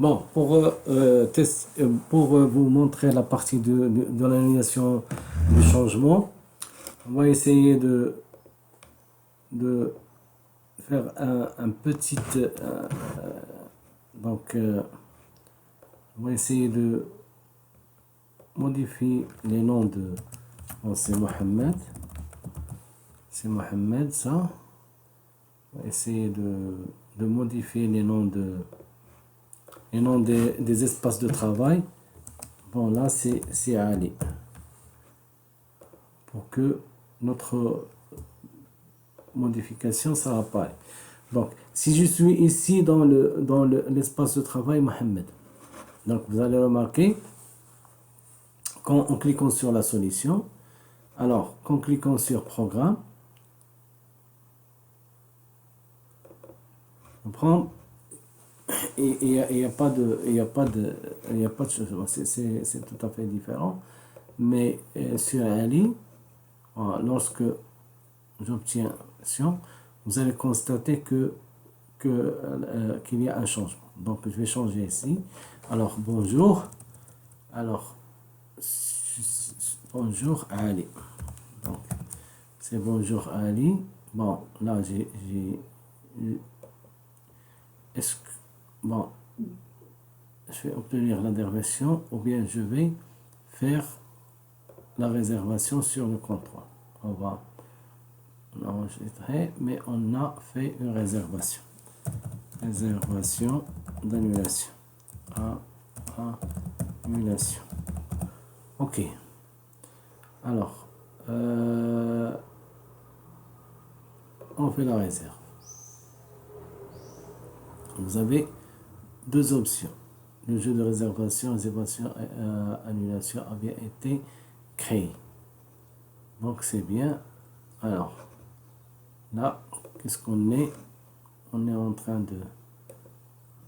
Bon, pour vous montrer la partie de l'annulation du changement, on va essayer de faire un petit... on va essayer de modifier les noms de... Bon, c'est Mohamed. C'est Mohamed, ça. On va essayer de modifier les noms des espaces de travail. Bon, là, c'est Ali. Pour que notre modification, ça apparaît. Donc, si je suis ici dans l'espace de travail Mohamed, donc vous allez remarquer qu'en cliquant sur la solution, alors qu'en cliquant sur programme, on prend et il n'y a pas de changement, c'est tout à fait différent. Mais sur Ali, lorsque j'obtiens action, vous allez constater qu'il y a un changement. Donc je vais changer ici. Alors bonjour. Alors bonjour Ali. Donc c'est bonjour Ali. Bon, là bon, je vais obtenir la réservation ou bien je vais faire la réservation sur le comptoir. On va enregistrer, mais on a fait une réservation. Réservation d'annulation. Annulation. Ok. Alors, on fait la réserve. Vous avez deux options. Le jeu de réservation et annulation avait été créé. Donc c'est bien. Alors, là, qu'est-ce qu'on est? On est en train de...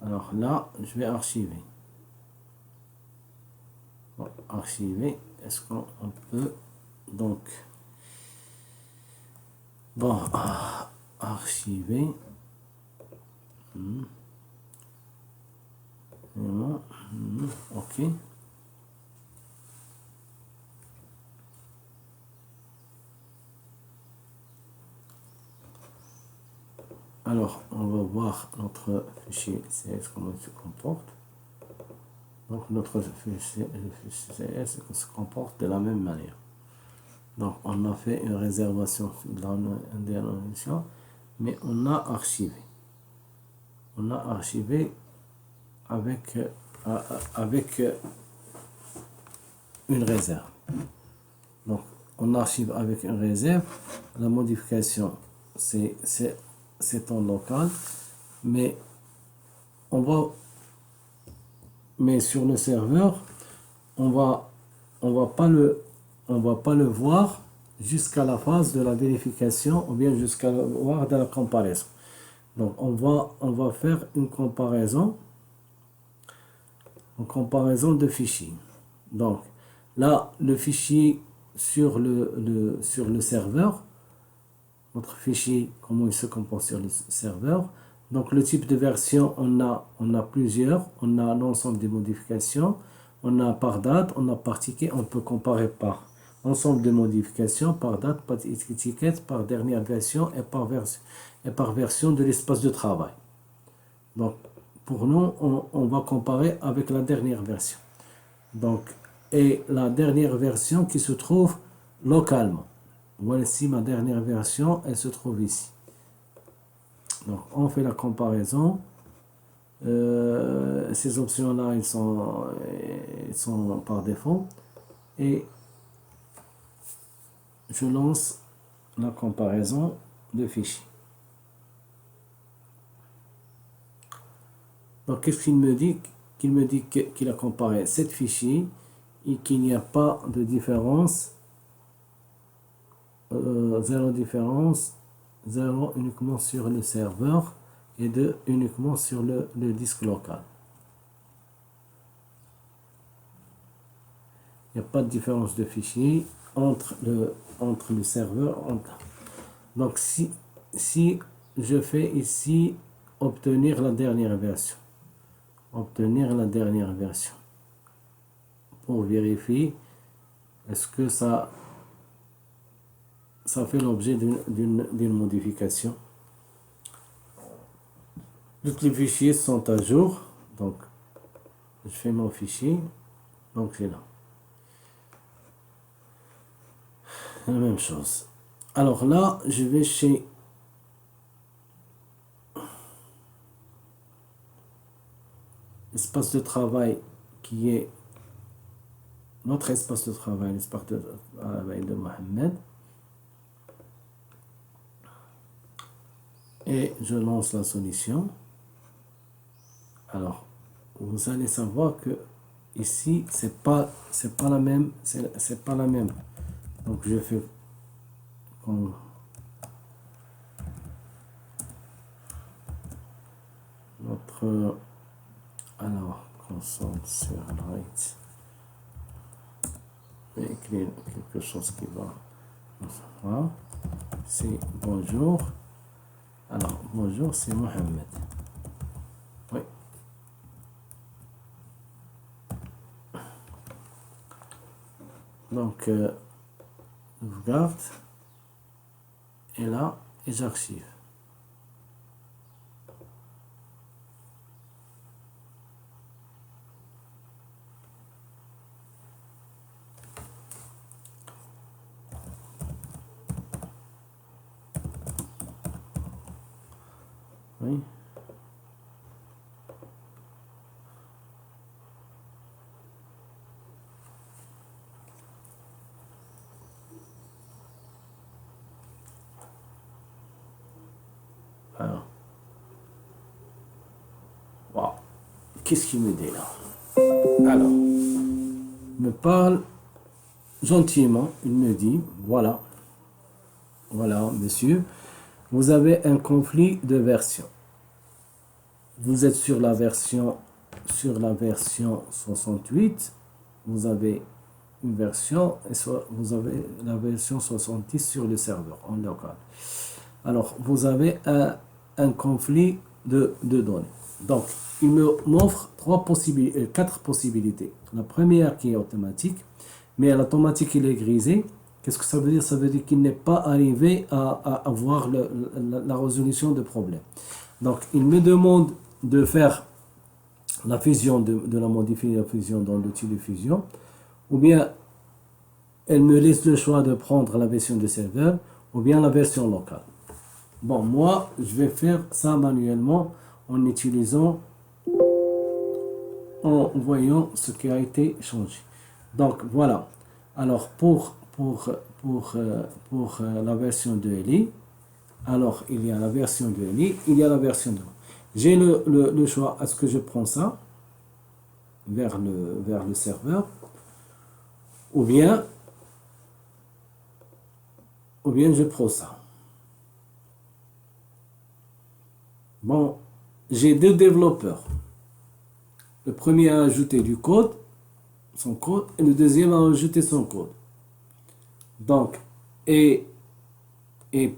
Alors là, je vais archiver. Bon, archiver. Est-ce qu'on peut... Donc... Bon, archiver. Ok. Alors, on va voir notre fichier CS, comment il se comporte. Donc, notre fichier CS se comporte de la même manière. Donc, on a fait une réservation dans l'annulation, mais on a archivé. On a archivé avec une réserve. Donc, on archive avec une réserve. La modification, c'est en local, mais sur le serveur, on va pas le voir jusqu'à la phase de la vérification ou bien jusqu'à la voir de la comparaison. Donc on va faire une comparaison de fichiers. Donc là, le fichier sur le serveur, notre fichier, comment il se comporte sur le serveur. Donc le type de version, on a plusieurs, on a l'ensemble des modifications, on a par date, on a par ticket, on peut comparer par ensemble de modifications, par date, par étiquette, par dernière version et par version de l'espace de travail. Donc pour nous, on va comparer avec la dernière version. Donc, et la dernière version qui se trouve localement. Voici ma dernière version, elle se trouve ici. Donc on fait la comparaison. Ces options-là, ils sont par défaut. Et je lance la comparaison de fichiers. Donc qu'est-ce qu'il me dit? Qu'il me dit qu'il a comparé 7 fichiers et qu'il n'y a pas de différence. Zéro différence, 0 uniquement sur le serveur et 2 uniquement sur le disque local. Il n'y a pas de différence de fichier entre le serveur. Donc si je fais ici obtenir la dernière version, obtenir la dernière version pour vérifier est-ce que ça fait l'objet d'une modification. Tous les fichiers sont à jour, donc je fais mon fichier, donc j'ai là la même chose. Alors là, je vais chez l'espace de travail qui est notre espace de travail, l'espace de travail de Mohamed. Et je lance la solution. Alors, vous allez savoir que ici, c'est pas la même, c'est pas la même. Donc, je fais comme notre, alors, console sur write. Je vais écrire quelque chose qui va. Voilà. C'est bonjour. Alors, bonjour, c'est Mohamed. Oui. Donc, je regarde. Et là, et j'archive. Oui. Alors. Wow. Qu'est-ce qu'il me dit là? Alors. Il me parle gentiment. Il me dit, voilà, monsieur, vous avez un conflit de version. Vous êtes sur la version 68, vous avez une version et vous avez la version 70 sur le serveur en local. Alors, vous avez un conflit de données. Donc, il m'offre quatre possibilités. La première qui est automatique, mais l'automatique il est grisé. Qu'est-ce que ça veut dire? Ça veut dire qu'il n'est pas arrivé à avoir la résolution de problème. Donc, il me demande de faire la fusion, de la modifier la fusion dans l'outil de fusion, ou bien elle me laisse le choix de prendre la version de serveur, ou bien la version locale. Bon, moi, je vais faire ça manuellement en utilisant, en voyant ce qui a été changé. Donc, voilà. Alors, pour la version de Eli, alors, il y a la version de Eli, il y a la version de... J'ai le choix, est-ce que je prends ça vers le serveur, ou bien je prends ça. Bon, j'ai deux développeurs. Le premier a ajouté son code, et le deuxième a ajouté son code. Donc, et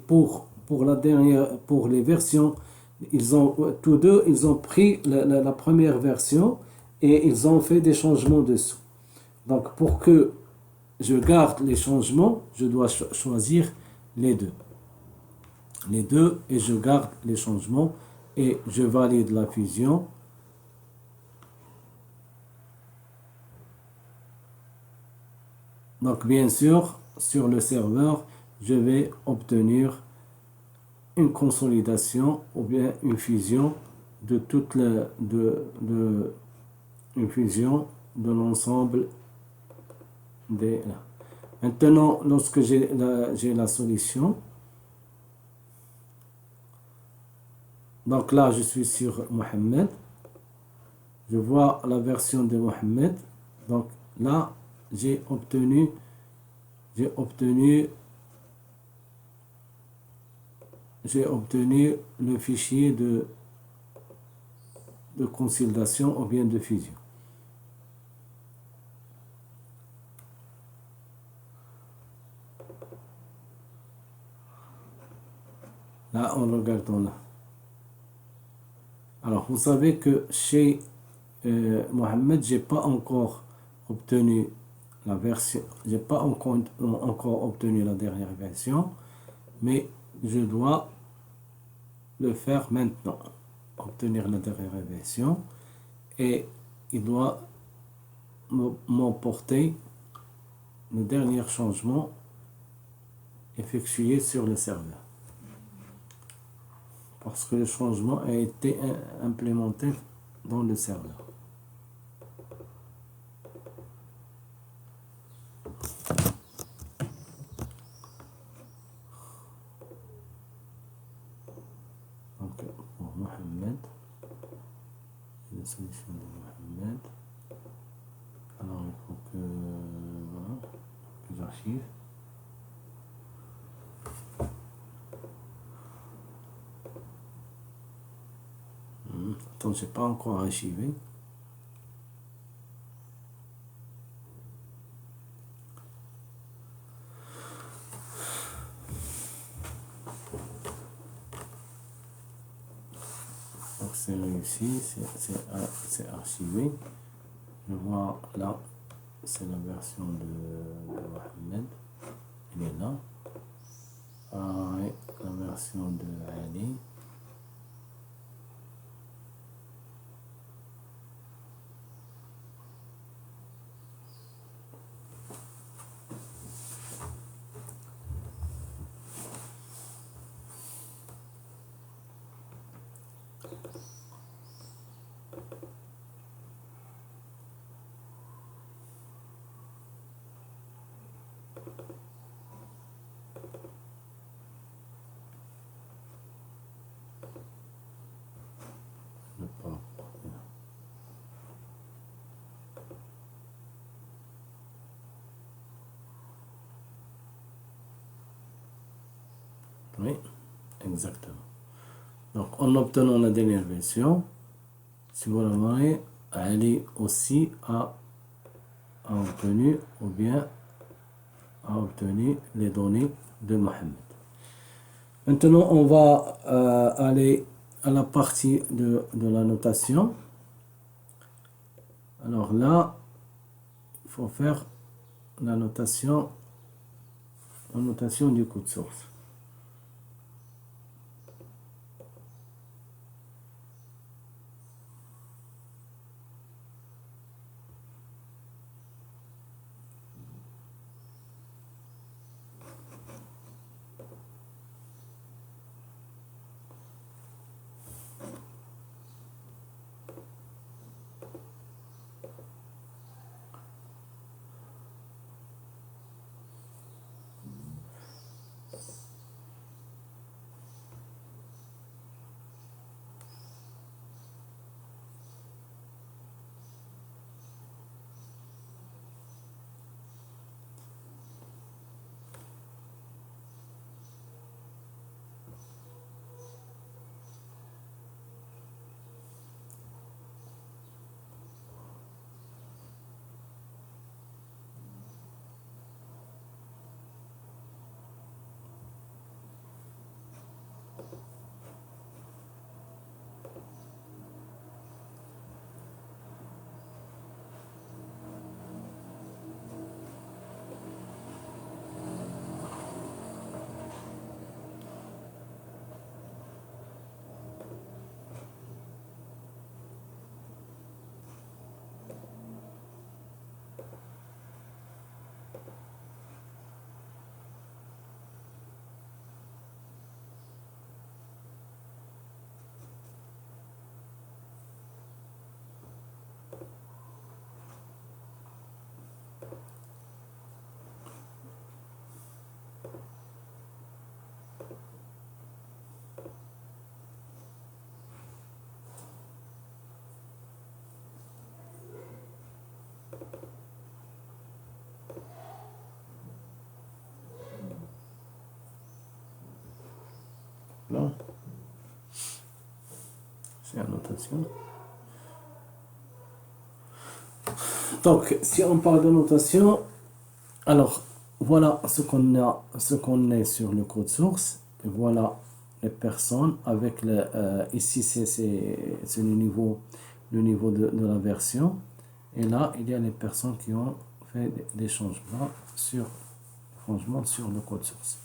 pour la dernière, pour les versions, tous deux, ils ont pris la première version et ils ont fait des changements dessous. Donc, pour que je garde les changements, je dois choisir les deux. Les deux, et je garde les changements et je valide la fusion. Donc, bien sûr, sur le serveur, je vais obtenir une consolidation ou bien une fusion de une fusion de l'ensemble des... Maintenant, lorsque j'ai la solution, donc là, je suis sur Mohamed, je vois la version de Mohamed, donc là, j'ai obtenu le fichier de consolidation ou bien de fusion. Là, en regardant là. Alors, vous savez que chez Mohamed, j'ai pas encore obtenu la version, j'ai pas encore obtenu la dernière version, mais je dois le faire maintenant, obtenir la dernière version, et il doit m'emporter le dernier changement effectué sur le serveur. Parce que le changement a été implémenté dans le serveur. Donc, pour Mohamed, la solution de Mohamed. Alors, il faut que, voilà, que j'archive. Attends, j'ai pas encore archivé. Donc c'est réussi, c'est archivé. Je vois là, c'est la version de Mohamed. Elle est là. Et la version de Ali. Ne pas. Oui, exactement. Donc, en obtenant la dernière version, si vous la voyez, Ali aussi a obtenu, ou bien a obtenu les données de Mohamed. Maintenant, on va aller à la partie de la notation. Alors là, il faut faire la notation du code source. Là, c'est la notation. Donc, si on parle de notation, alors voilà ce qu'on est sur le code source. Et voilà les personnes avec le ici c'est le niveau le niveau de la version. Et là, il y a les personnes qui ont fait des changements sur le code source.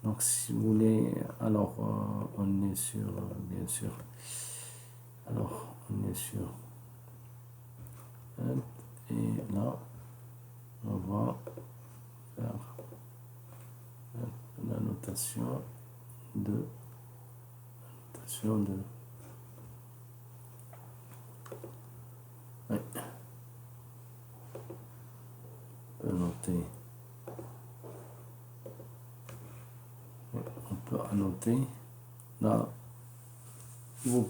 Donc, si vous voulez, alors on est sur, bien sûr, alors on est sur Add, et là, on va faire la notation de ouais, noter. On peut annoter là. Vous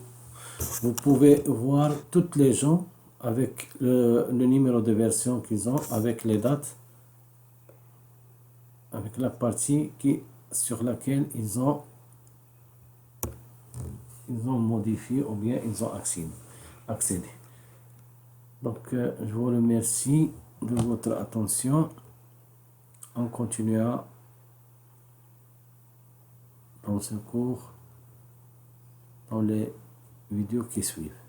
pouvez voir toutes les gens avec le numéro de version qu'ils ont, avec les dates, avec la partie sur laquelle ils ont modifié ou bien ils ont accédé. Donc, je vous remercie de votre attention. On continuera dans ce cours, dans les vidéos qui suivent.